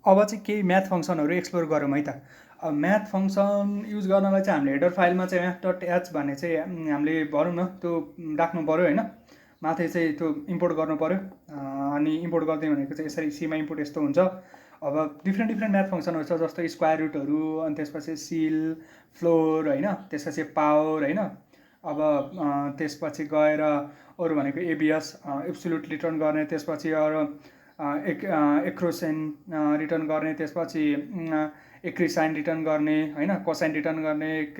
अब चाहिँ केही म्याथ फङ्सनहरू एक्सप्लोर गरौँ है त। अब म्याथ फङ्सन युज गर्नलाई चाहिँ हामीले हेडर फाइलमा चाहिँ math.h भन्ने चाहिँ हामीले भनौँ न त्यो राख्नु पऱ्यो होइन। माथि चाहिँ त्यो इम्पोर्ट गर्नु पऱ्यो। अनि इम्पोर्ट गर्दै भनेको चाहिँ यसरी सीमा इम्पोर्ट यस्तो हुन्छ। अब डिफ्रेन्ट म्याथ फङ्सनहरू छ जस्तो स्क्वायर रुटहरू, अनि त्यसपछि सिल, फ्लोर होइन, त्यसपछि पावर होइन। अब त्यसपछि गएर अरू भनेको एबिएस एब्सोल्युट रिटर्न गर्ने, त्यसपछि अरू एक्रोसेन रिटर्न गर्ने, त्यसपछि एक्रिसाइन रिटर्न गर्ने होइन, कोसाइन रिटर्न गर्ने,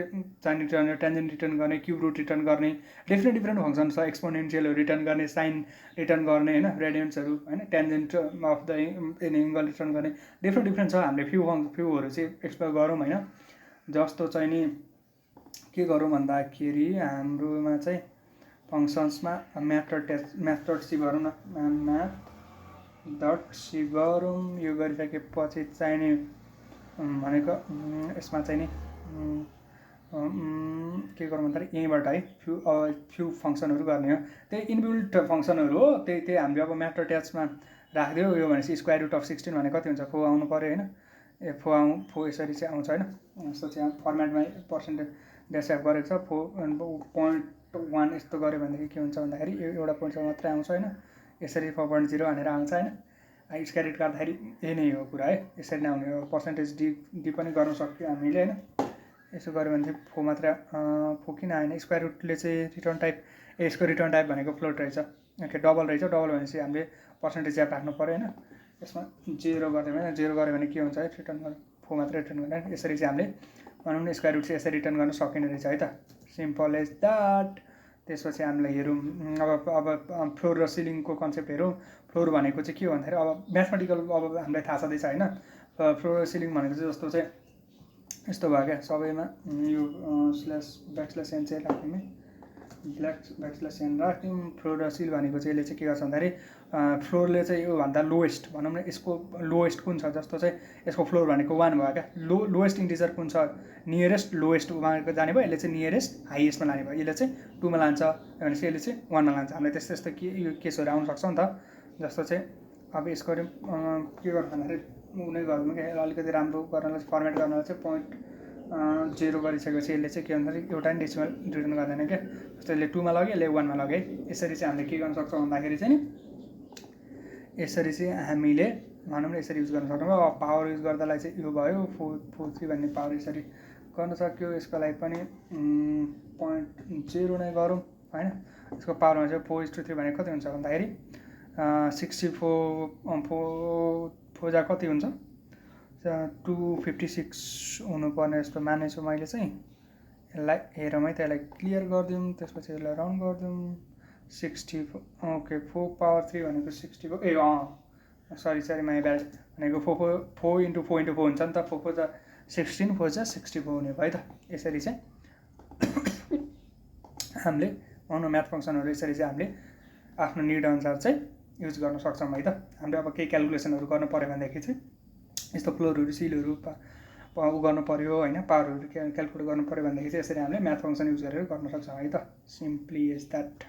साइन रिटर्न, टेन्जेन्ट रिटर्न गर्ने, क्युब रुट रिटर्न गर्ने, डिफ्रेन्ट फङ्सन छ। एक्सपोनेन्शियलहरू रिटर्न गर्ने, साइन रिटर्न गर्ने होइन, रेडियन्ट्सहरू होइन, tangent of the angle return गर्ने, डिफ्रेन्ट छ। हामीले फ्यूहरू चाहिँ एक्सप्लोर गरौँ होइन। जस्तो चाहिँ नि के गरौँ भन्दाखेरि हाम्रोमा चाहिँ फङ्सन्समा म्याथ.c गरौँ न, म्याथ.c गरौँ। यो गरिसकेपछि चाहिँ नि भनेको यसमा चाहिँ नि के गरौँ भन्दाखेरि यहीँबाट है फ्यु फङ्सनहरू गर्ने हो। त्यही इनबिल्ट फङ्सनहरू हो, त्यही हामीले अब म्याथ.h मा राखिदियो। यो भनेपछि स्क्वायर रुट अफ 16 भने कति हुन्छ, 4 आउनु पऱ्यो होइन। फोर यसरी चाहिँ आउँछ होइन। यस्तो चाहिँ फर्मेटमा पर्सेन्टेज डेसेभ गरेको छ। 4.1 यस्तो गऱ्यो भनेदेखि के हुन्छ भन्दाखेरि एउटा पोइन्ट मात्रै आउँछ होइन। यसरी 4.0 भनेर आउँछ होइन। स्क्वायर रुट गर्दाखेरि यही नै हो कुरा है, यसरी नै आउने हो। पर्सेन्टेज डी पनि गर्न सक्यो हामीले होइन। यसो गऱ्यो भनेदेखि 4 मात्र 4 किन आएन। स्क्वायर रुटले चाहिँ रिटर्न टाइप, यसको रिटर्न टाइप भनेको फ्लोट रहेछ, ओके डबल रहेछ। डबल भनेपछि हामीले पर्सेन्टेज ज्याप राख्नु पऱ्यो होइन। यसमा 0 गरिदियो भने 0 गऱ्यो भने के हुन्छ है, रिटर्न गर्नु 4 मात्र रिटर्न गर्दैन। यसरी चाहिँ हामीले भनौँ न स्क्वायर रुट चाहिँ यसरी रिटर्न गर्न सकिने रहेछ है त। Simple as that. त्यसपछि हामीलाई हेरौँ अब फ्लोर र सिलिङको कन्सेप्ट हेरौँ। फ्लोर भनेको चाहिँ के हो भन्दाखेरि अब म्याथमेटिकल अब हामीलाई थाहा छँदैछ होइन। फ्लोर र सिलिङ भनेको चाहिँ जस्तो चाहिँ यस्तो भयो क्या सबैमा। यो /n चाहिँ राख्यौँ है, /n राख्यौँ। फ्लोर र सिल भनेको चाहिँ यसले चाहिँ के गर्छ भन्दाखेरि फ्लोरले चाहिँ योभन्दा लोएस्ट भनौँ न, यसको लोएस्ट कुन छ, जस्तो चाहिँ यसको फ्लोर भनेको 1 भयो क्या। लोएस्ट इन्टिजर कुन छ, नियरेस्ट लोएस्ट भनेको जाने भयो। यसले चाहिँ नियरेस्ट हाइएस्टमा लाने भयो। यसले चाहिँ 2 मा लान्छ भनेपछि यसले चाहिँ 1 मा लान्छ। हामीलाई त्यस्तो केसहरू आउन सक्छ नि त। जस्तो चाहिँ अब यसको के गर्नु भन्दाखेरि उनी गर्नु क्या अलिकति राम्रो गर्नलाई फर्मेट गर्नलाई चाहिँ 0 गरिसकेपछि यसले चाहिँ के भन्दाखेरि एउटा नि डेसिमल रिटर्न गर्दैन क्या। जस्तो यसले 2 मा लग्यो, यसले 1 मा लग्यो है। यसरी चाहिँ हामीले के गर्न सक्छौँ भन्दाखेरि चाहिँ यसरी चाहिँ हामीले भनौँ न यसरी युज गर्न सक्छौँ। अब पावर युज गर्दालाई चाहिँ यो भयो 4.3 भन्ने पावर यसरी गर्न सक्यो। यसको लागि पनि 0.0 नै गरौँ होइन। यसको पावरमा चाहिँ 4:3 भनेको कति हुन्छ भन्दाखेरि 64 जा कति हुन्छ, 256 हुनुपर्ने जस्तो मानेछु मैले चाहिँ। यसलाई हेरौँ है त, यसलाई क्लियर गरिदिउँ, त्यसपछि यसलाई राउन्ड गरिदिउँ। 64 ओके 4 / 3 भनेको 64 ए सरी माई ब्याड भनेको 4 × 4 × 4 हुन्छ नि त। 4 जा 16, 4 जा 64 हुने भयो त। यसरी चाहिँ हामीले भनौँ म्याथ फङ्सनहरू यसरी चाहिँ हामीले आफ्नो निड अनुसार चाहिँ युज गर्न सक्छौँ है त। हामीले अब केही क्यालकुलेसनहरू गर्नु पऱ्यो भनेदेखि चाहिँ यस्तो फ्लोरहरू सिलहरू उ गर्नु पऱ्यो होइन, पावरहरू क्यालकुलेट गर्नु पऱ्यो भनेदेखि चाहिँ यसरी हामीले म्याथ फङ्सन युज गरेर गर्न सक्छौँ है त। Simply is that.